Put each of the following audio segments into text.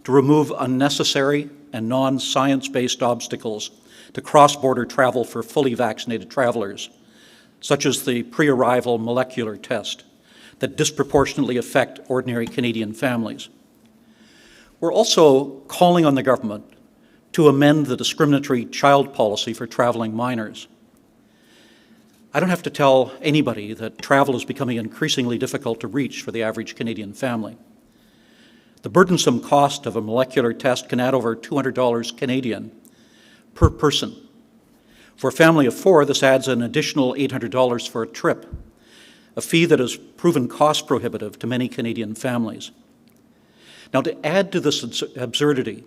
to remove unnecessary and non-science-based obstacles to cross-border travel for fully vaccinated travelers, such as the pre-arrival molecular test that disproportionately affect ordinary Canadian families. We're also calling on the government to amend the discriminatory child policy for traveling minors. I don't have to tell anybody that travel is becoming increasingly difficult to reach for the average Canadian family. The burdensome cost of a molecular test can add over $200 Canadian per person. For a family of 4, this adds an additional $800 for a trip, a fee that has proven cost prohibitive to many Canadian families. Now, to add to this absurdity,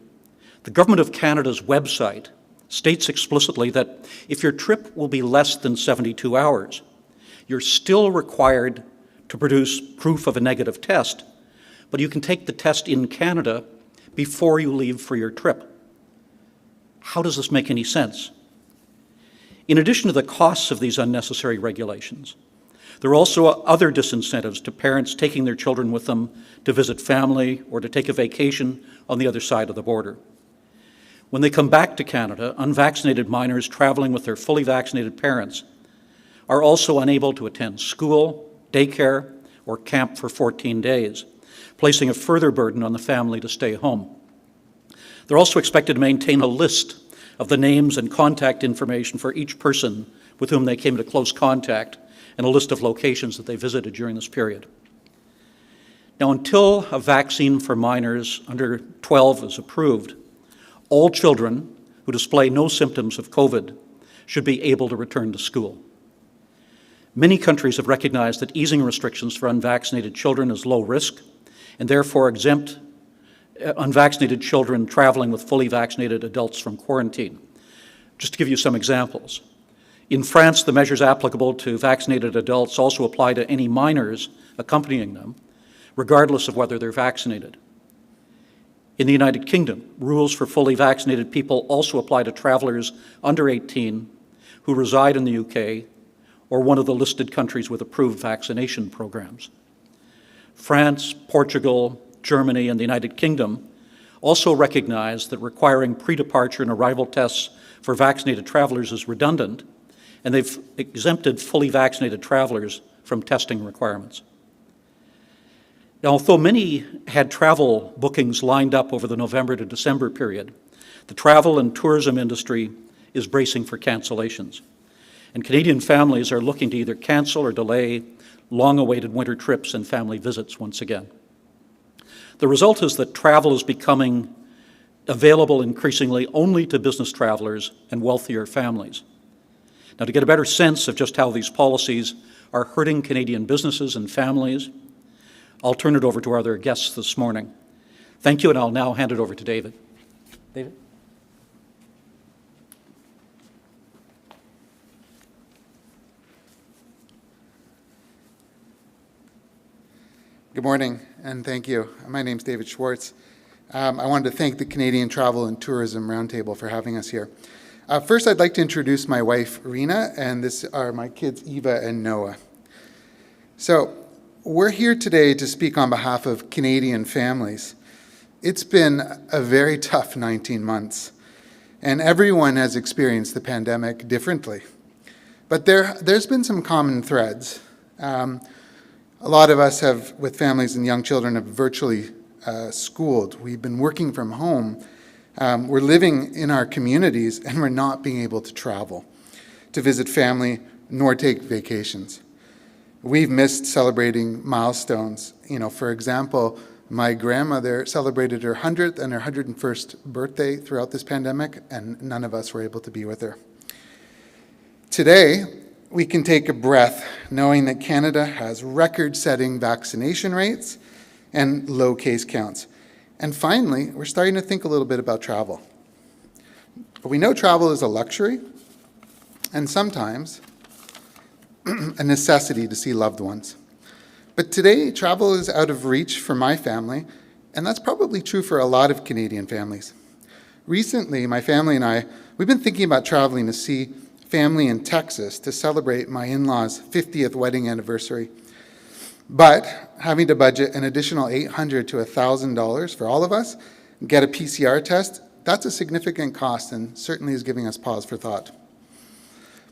the Government of Canada's website states explicitly that if your trip will be less than 72 hours, you're still required to produce proof of a negative test, but you can take the test in Canada before you leave for your trip. How does this make any sense? In addition to the costs of these unnecessary regulations, there are also other disincentives to parents taking their children with them to visit family or to take a vacation on the other side of the border. When they come back to Canada, unvaccinated minors traveling with their fully vaccinated parents are also unable to attend school, daycare, or camp for 14 days, placing a further burden on the family to stay home. They're also expected to maintain a list of the names and contact information for each person with whom they came into close contact and a list of locations that they visited during this period. Now, until a vaccine for minors under 12 is approved, all children who display no symptoms of COVID should be able to return to school. Many countries have recognized that easing restrictions for unvaccinated children is low risk and therefore exempt unvaccinated children traveling with fully vaccinated adults from quarantine. Just to give you some examples. In France, the measures applicable to vaccinated adults also apply to any minors accompanying them, regardless of whether they're vaccinated. In the United Kingdom, rules for fully vaccinated people also apply to travelers under 18 who reside in the UK or one of the listed countries with approved vaccination programs. France, Portugal, Germany, and the United Kingdom also recognize that requiring pre-departure and arrival tests for vaccinated travelers is redundant, and they've exempted fully vaccinated travelers from testing requirements. Now, although many had travel bookings lined up over the November to December period, the travel and tourism industry is bracing for cancellations, and Canadian families are looking to either cancel or delay long-awaited winter trips and family visits once again. The result is that travel is becoming available increasingly only to business travelers and wealthier families. Now, to get a better sense of just how these policies are hurting Canadian businesses and families, I'll turn it over to our other guests this morning. Thank you, and I'll now hand it over to David. David? Good morning, and thank you. My name's David Schwartz. I wanted to thank the Canadian Travel and Tourism Roundtable for having us here. First, I'd like to introduce my wife, Rena, and this are my kids, Eva and Noah. So, we're here today to speak on behalf of Canadian families. It's been a very tough 19 months, and everyone has experienced the pandemic differently. But there's been some common threads. A lot of us have, with families and young children, have virtually schooled. We've been working from home. We're living in our communities, and we're not being able to travel to visit family nor take vacations. We've missed celebrating milestones. You know, for example, my grandmother celebrated her 100th and her 101st birthday throughout this pandemic, and none of us were able to be with her. Today, we can take a breath knowing that Canada has record-setting vaccination rates and low case counts. And finally, we're starting to think a little bit about travel. But we know travel is a luxury and sometimes a necessity to see loved ones. But today, travel is out of reach for my family, and that's probably true for a lot of Canadian families. Recently, my family and I, we've been thinking about traveling to see family in Texas to celebrate my in-laws' 50th wedding anniversary. But having to budget an additional $800 to $1,000 for all of us get a PCR test, that's a significant cost and certainly is giving us pause for thought.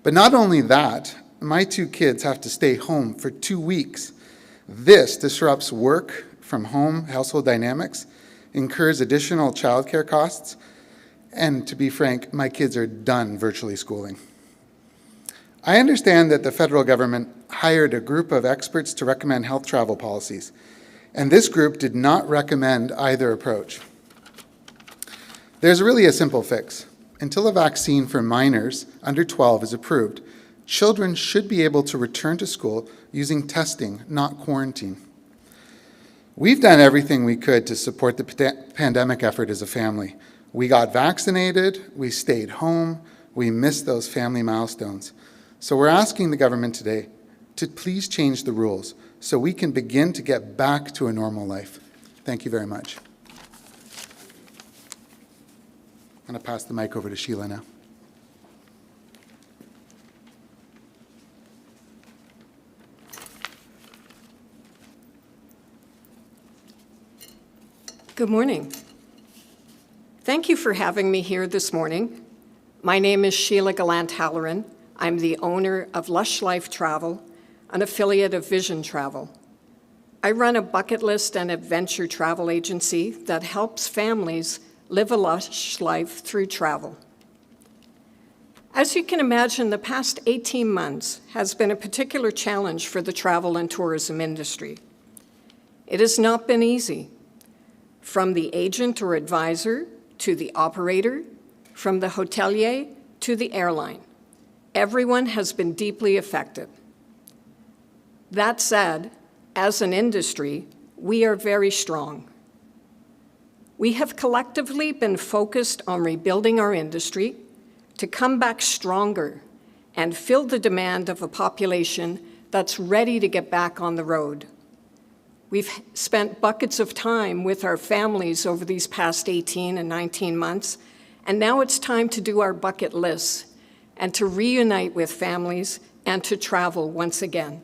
But not only that, my 2 kids have to stay home for 2 weeks. This disrupts work from home, household dynamics, incurs additional childcare costs, and to be frank, my kids are done virtually schooling. I understand that the federal government hired a group of experts to recommend health travel policies, and this group did not recommend either approach. There's really a simple fix. Until a vaccine for minors under 12 is approved, children should be able to return to school using testing, not quarantine. We've done everything we could to support the pandemic effort as a family. We got vaccinated, we stayed home, we missed those family milestones. So we're asking the government today to please change the rules so we can begin to get back to a normal life. Thank you very much. I'm going to pass the mic over to Sheila now. Good morning. Thank you for having me here this morning. My name is Sheila Gallant-Halloran. I'm the owner of Lush Life Travel, an affiliate of Vision Travel. I run a bucket list and adventure travel agency that helps families live a lush life through travel. As you can imagine, the past 18 months has been a particular challenge for the travel and tourism industry. It has not been easy. From the agent or advisor to the operator, from the hotelier to the airline, everyone has been deeply affected. That said, as an industry, we are very strong. We have collectively been focused on rebuilding our industry to come back stronger and fill the demand of a population that's ready to get back on the road. We've spent buckets of time with our families over these past 18 and 19 months, and now it's time to do our bucket lists and to reunite with families and to travel once again.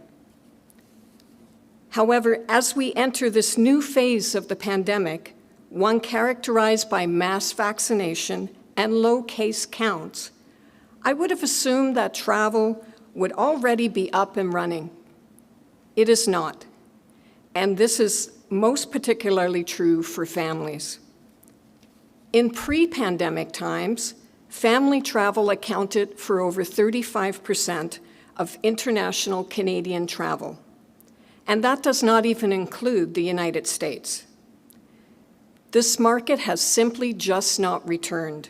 However, as we enter this new phase of the pandemic, one characterized by mass vaccination and low case counts, I would have assumed that travel would already be up and running. It is not, and this is most particularly true for families. In pre-pandemic times, family travel accounted for over 35% of international Canadian travel, and that does not even include the United States. This market has simply just not returned.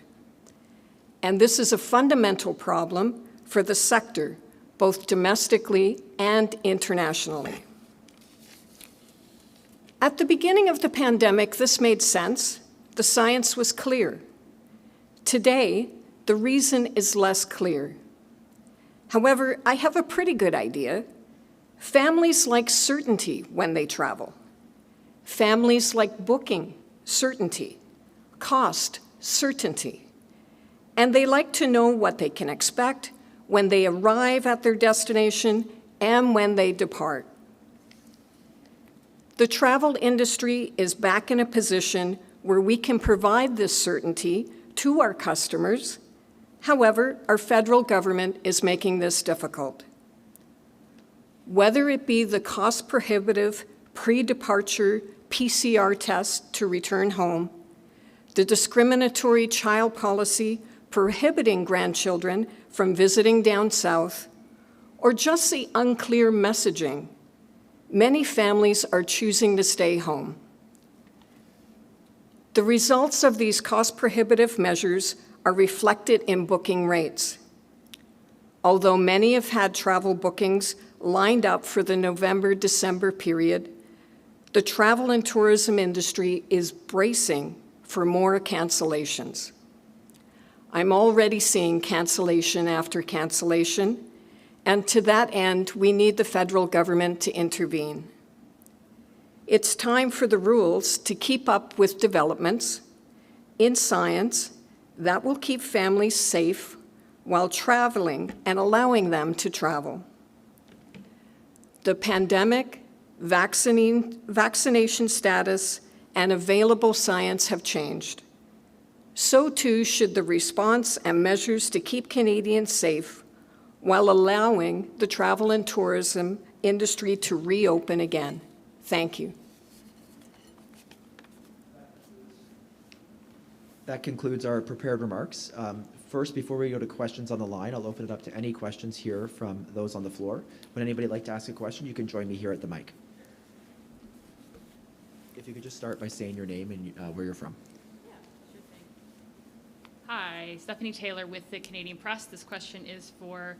And this is a fundamental problem for the sector, both domestically and internationally. At the beginning of the pandemic, this made sense. The science was clear. Today, the reason is less clear. However, I have a pretty good idea. Families like certainty when they travel. Families like booking certainty, cost certainty. And they like to know what they can expect when they arrive at their destination and when they depart. The travel industry is back in a position where we can provide this certainty to our customers. However, our federal government is making this difficult. Whether it be the cost-prohibitive pre-departure PCR test to return home, the discriminatory child policy prohibiting grandchildren from visiting down south, or just the unclear messaging, many families are choosing to stay home. The results of these cost-prohibitive measures are reflected in booking rates. Although many have had travel bookings lined up for the November-December period, the travel and tourism industry is bracing for more cancellations. I'm already seeing cancellation after cancellation, and to that end, we need the federal government to intervene. It's time for the rules to keep up with developments in science that will keep families safe while traveling and allowing them to travel. The pandemic, vaccination status, and available science have changed. So too should the response and measures to keep Canadians safe while allowing the travel and tourism industry to reopen again. Thank you. That concludes our prepared remarks. First, before we go to questions on the line, I'll open it up to any questions here from those on the floor. Would anybody like to ask a question? You can join me here at the mic. If you could just start by saying your name and where you're from. Yeah, sure thing. Hi, Stephanie Taylor with the Canadian Press. This question is for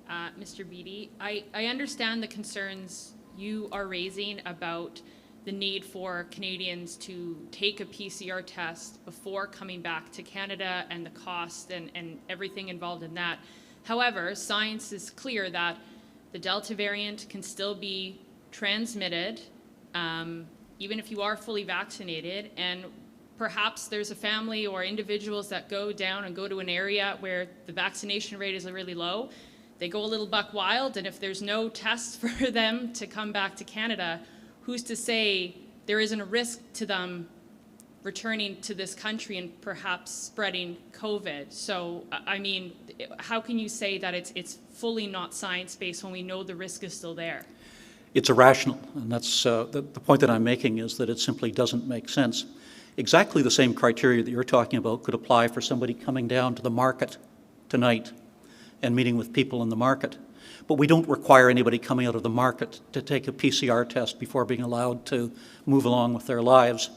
Mr. Beattie. I understand the concerns you are raising about the need for Canadians to take a PCR test before coming back to Canada and the cost and everything involved in that. However, science is clear that the Delta variant can still be transmitted even if you are fully vaccinated, and perhaps there's a family or individuals that go down and go to an area where the vaccination rate is really low. They go a little buck wild, and if there's no tests for them to come back to Canada, who's to say there isn't a risk to them returning to this country and perhaps spreading COVID? So, I mean, how can you say that it's fully not science-based when we know the risk is still there? It's irrational, and that's the point that I'm making is that it simply doesn't make sense. Exactly the same criteria that you're talking about could apply for somebody coming down to the market tonight and meeting with people in the market. But we don't require anybody coming out of the market to take a PCR test before being allowed to move along with their lives.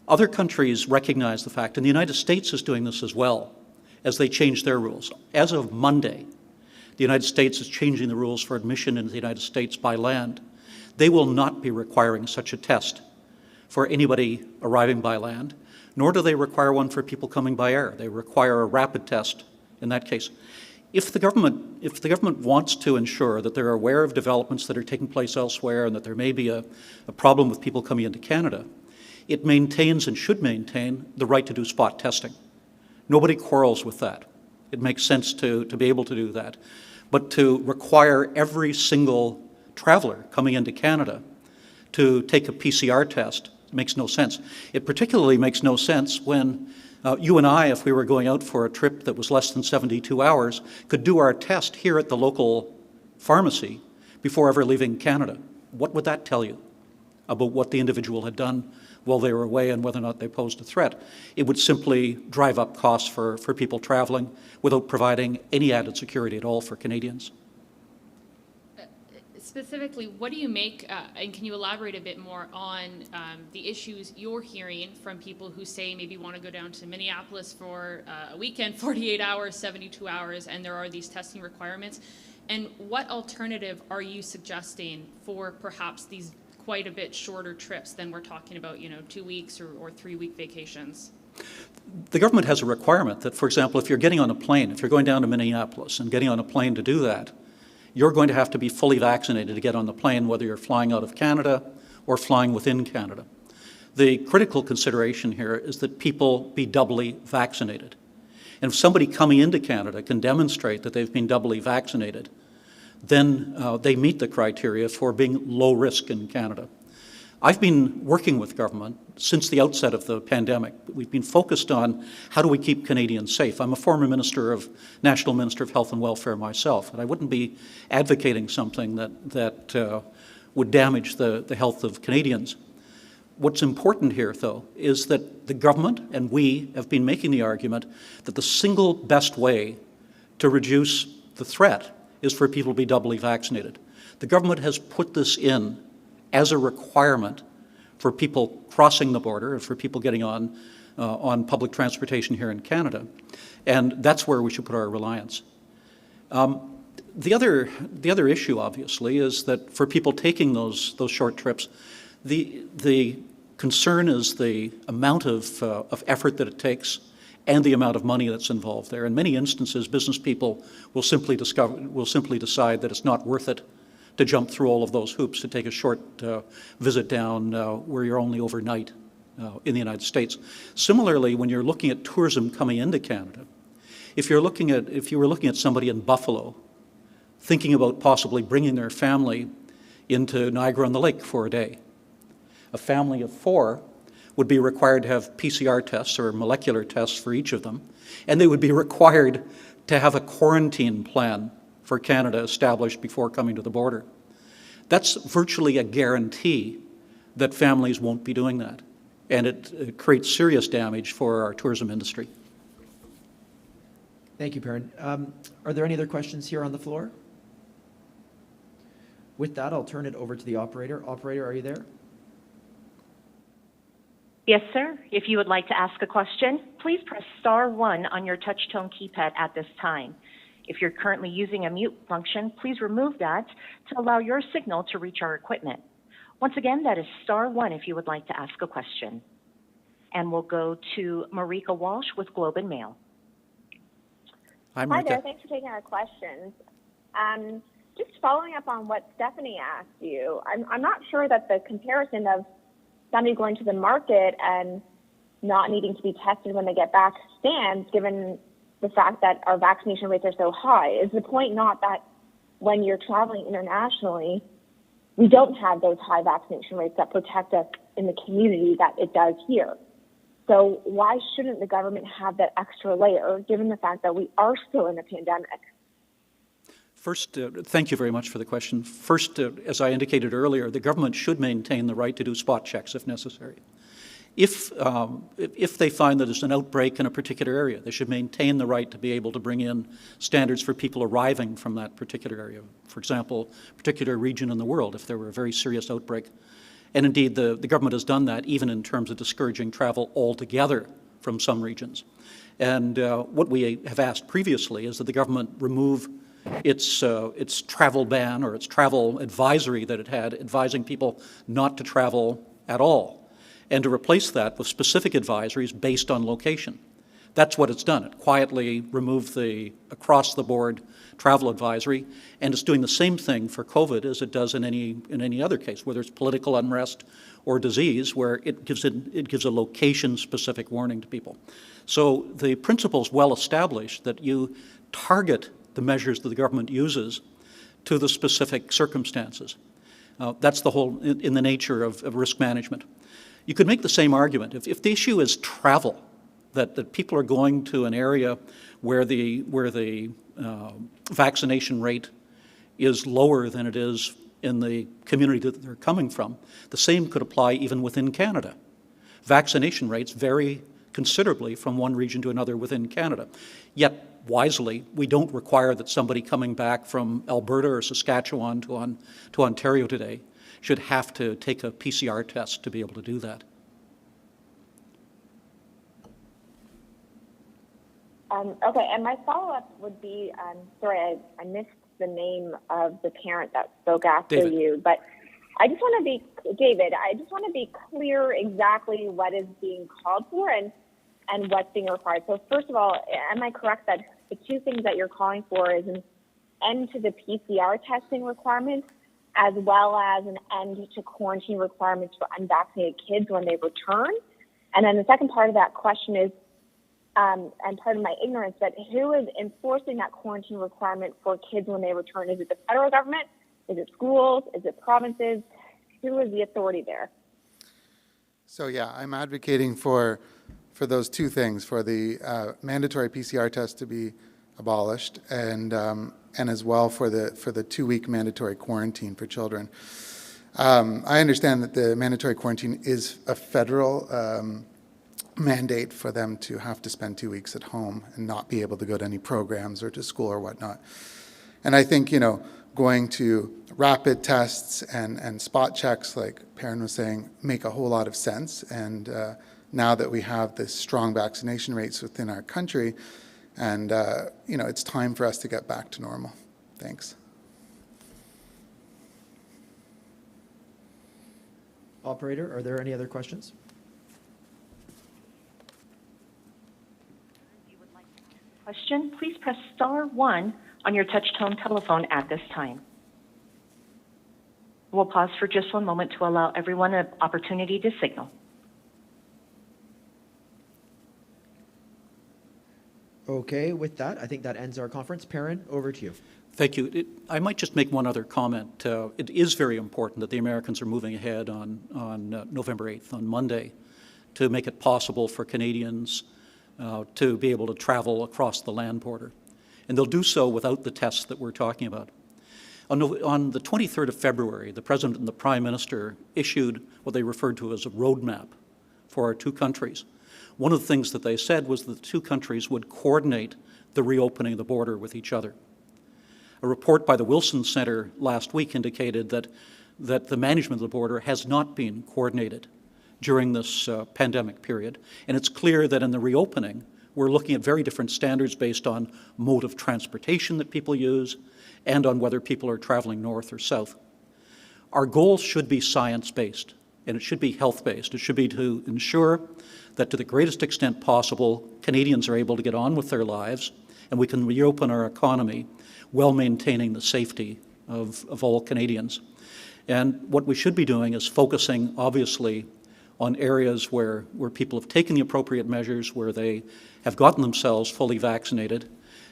Other countries recognize the fact, and the United States is doing this as well, as they change their rules. As of Monday, the United States is changing the rules for admission into the United States by land. They will not be requiring such a test for anybody arriving by land, nor do they require one for people coming by air. They require a rapid test in that case. If the government wants to ensure that they're aware of developments that are taking place elsewhere and that there may be a problem with people coming into Canada, it maintains and should maintain the right to do spot testing. Nobody quarrels with that. It makes sense to be able to do that. But to require every single traveler coming into Canada to take a PCR test makes no sense. It particularly makes no sense when you and I, if we were going out for a trip that was less than 72 hours, could do our test here at the local pharmacy before ever leaving Canada. What would that tell you about what the individual had done while they were away and whether or not they posed a threat? It would simply drive up costs for people traveling without providing any added security at all for Canadians. Specifically, what do you make, and can you elaborate a bit more on the issues you're hearing from people who say maybe want to go down to Minneapolis for a weekend, 48 hours, 72 hours, and there are these testing requirements? And what alternative are you suggesting for perhaps these quite a bit shorter trips than we're talking about, 2 weeks or 3-week vacations? The government has a requirement that, for example, if you're getting on a plane, if you're going down to Minneapolis and getting on a plane to do that, you're going to have to be fully vaccinated to get on the plane, whether you're flying out of Canada or flying within Canada. The critical consideration here is that people be doubly vaccinated. And if somebody coming into Canada can demonstrate that they've been doubly vaccinated, then they meet the criteria for being low risk in Canada. I've been working with government since the outset of the pandemic. We've been focused on how do we keep Canadians safe. I'm a former National Minister of Health and Welfare myself, and I wouldn't be advocating something that would damage the health of Canadians. What's important here, though, is that the government and we have been making the argument that the single best way to reduce the threat is for people to be doubly vaccinated. The government has put this in as a requirement for people crossing the border and for people getting on public transportation here in Canada, and that's where we should put our reliance. The other issue, obviously, is that for people taking those short trips, the concern is the amount of effort that it takes and the amount of money that's involved there. In many instances, business people will simply decide that it's not worth it to jump through all of those hoops to take a short visit down where you're only overnight in the United States. Similarly, when you're looking at tourism coming into Canada, if you were looking at somebody in Buffalo thinking about possibly bringing their family into Niagara-on-the-Lake for a day, a family of 4 would be required to have PCR tests or molecular tests for each of them, and they would be required to have a quarantine plan for Canada established before coming to the border. That's virtually a guarantee that families won't be doing that, and it creates serious damage for our tourism industry. Thank you, Perrin. Are there any other questions here on the floor? With that, I'll turn it over to the operator. Operator, are you there? Yes, sir. If you would like to ask a question, please press star 1 on your touch-tone keypad at this time. If you're currently using a mute function, please remove that to allow your signal to reach our equipment. Once again, that is star 1 if you would like to ask a question. And we'll go to Marika Walsh with Globe and Mail. Hi, Hi Marika. there. Thanks for taking our questions. Just following up on what Stephanie asked you, I'm not sure that the comparison of somebody going to the market and not needing to be tested when they get back stands, given the fact that our vaccination rates are so high. Is the point not that when you're traveling internationally, we don't have those high vaccination rates that protect us in the community that it does here? So why shouldn't the government have that extra layer, given the fact that we are still in a pandemic? First, thank you very much for the question. First, as I indicated earlier, the government should maintain the right to do spot checks if necessary. If they find that there's an outbreak in a particular area, they should maintain the right to be able to bring in standards for people arriving from that particular area. For example, a particular region in the world, if there were a very serious outbreak. And indeed, the government has done that, even in terms of discouraging travel altogether from some regions. And what we have asked previously is that the government remove its travel ban or its travel advisory that it had, advising people not to travel at all, and to replace that with specific advisories based on location. That's what it's done. It quietly removed the across-the-board travel advisory, and it's doing the same thing for COVID as it does in any other case, whether it's political unrest or disease, where it gives a location-specific warning to people. So the principle is well established that you target the measures that the government uses to the specific circumstances. That's the whole in the nature of risk management. You could make the same argument if the issue is travel, that people are going to an area where the vaccination rate is lower than it is in the community that they're coming from. The same could apply even within Canada. Vaccination rates vary considerably from one region to another within Canada. Yet, wisely, we don't require that somebody coming back from Alberta or Saskatchewan to Ontario today should have to take a PCR test to be able to do that. Okay, and my follow-up would be, sorry, I missed the name of the parent that spoke after David. you, but I just want to be, David, I just want to be clear exactly what is being called for and what's being required. So first of all, am I correct that the two things that you're calling for is an end to the PCR testing requirements as well as an end to quarantine requirements for unvaccinated kids when they return? And then the second part of that question is, and pardon my ignorance, but who is enforcing that quarantine requirement for kids when they return? Is it the federal government? Is it schools? Is it provinces? Who is the authority there? So yeah, I'm advocating for those two things, for the mandatory PCR test to be abolished, and as well for the 2-week mandatory quarantine for children. I understand that the mandatory quarantine is a federal mandate for them to have to spend 2 weeks at home and not be able to go to any programs or to school or whatnot. And I think, going to rapid tests and spot checks, like Perrin was saying, make a whole lot of sense. And now that we have this strong vaccination rates within our country, and it's time for us to get back to normal. Thanks. Operator, are there any other questions? If you would like to ask a question, please press star 1 on your touch-tone telephone at this time. We'll pause for just one moment to allow everyone an opportunity to signal. Okay, with that, I think that ends our conference. Perrin, over to you. Thank you. I might just make one other comment. It is very important that the Americans are moving ahead on November 8th, on Monday, to make it possible for Canadians to be able to travel across the land border. And they'll do so without the tests that we're talking about. On the 23rd of February, the President and the Prime Minister issued what they referred to as a roadmap for our two countries. One of the things that they said was that the two countries would coordinate the reopening of the border with each other. A report by the Wilson Centre last week indicated that the management of the border has not been coordinated during this pandemic period. And it's clear that in the reopening, we're looking at very different standards based on mode of transportation that people use and on whether people are traveling north or south. Our goal should be science-based, and it should be health-based. It should be to ensure that to the greatest extent possible, Canadians are able to get on with their lives and we can reopen our economy while maintaining the safety of all Canadians. And what we should be doing is focusing, obviously, on areas where people have taken the appropriate measures, where they have gotten themselves fully vaccinated,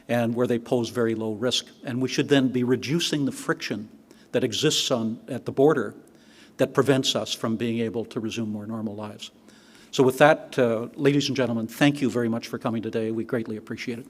and where they pose very low risk. And we should then be reducing the friction that exists at the border that prevents us from being able to resume more normal lives. So with that, ladies and gentlemen, thank you very much for coming today. We greatly appreciate it.